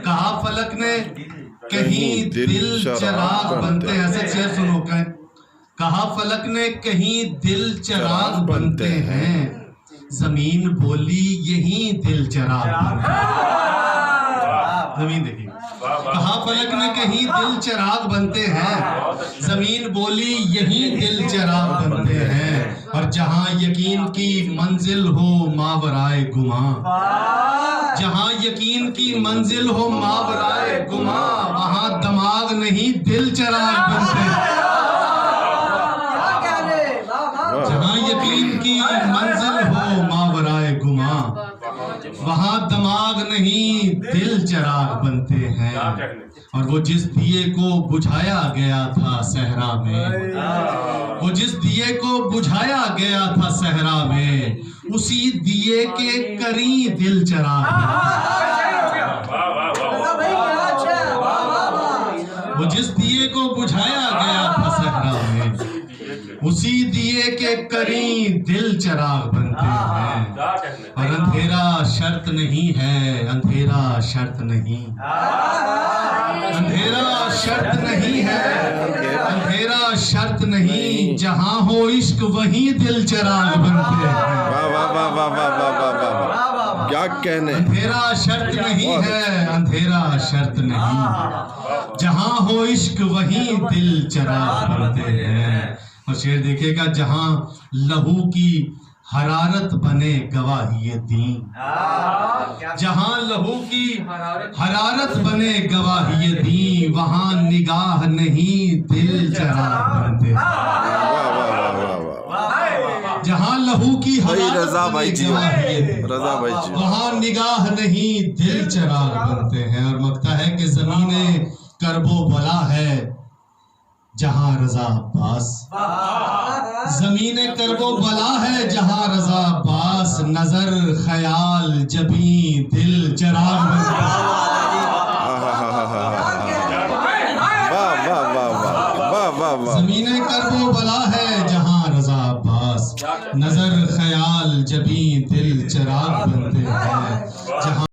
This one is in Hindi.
कहा फलक ने कहीं दिल चराग बनते हैं। ऐसे शेर सुनो, कहा फलक ने कहीं दिल चराग बनते हैं, जमीन बोली यही दिल चराग। जमीन देखिए, कहा फलक ने कहीं दिल चराग बनते हैं, जमीन बोली यही दिल चराग बनते हैं। और जहां यकीन की मंजिल हो मावराए गुमा, जहां यकीन की मंजिल हो मावराए गुमा, वहां दिमाग नहीं दिल चराग बनते हैं। जहां यकीन की मंजिल हो मावराए गुमा, वहां दिमाग नहीं दिल चराग बनते हैं। और वो जिस दिए को बुझाया गया था सहरा में, वो जिस दिए को बुझाया गया था सहरा में, उसी दिए के करी दिल चराग। वो जिस दिए को बुझाया गया था सहरा में, उसी दिए के करी दिल चराग बनते हैं। और अंधेरा शर्त नहीं है, अंधेरा शर्त नहीं, अंधेरा शर्त नहीं है, अंधेरा शर्त नहीं, जहां हो इश्क वहीं दिल चराग बनते हैं। वाह वाह वाह वाह वाह वाह वाह वाह, क्या कहने। अंधेरा शर्त नहीं है, अंधेरा शर्त नहीं, जहां हो इश्क वहीं दिल चराग बनते हैं। और शेर देखिएगा, जहां लहू की हरारत बने गवाही दीन, जहां लहू की हरारत बने गवाही दीन, वहां निगाह नहीं दिल चराग बनते। जहां लहू की रजा भाई जी, रजा भाई जी, वहां निगाह नहीं दिल चराग बनते हैं। और मकता है कि ज़मीने करबो बला है जहां रजा अब्बास, जमीने करबो बला है जहां रजा अब्बास, नजर ख्याल जबी दिल चराग बनते हैं। जमीने करबो बला है जहां रजा अब्बास, नजर ख्याल जबी दिल चराग बनते हैं। जहां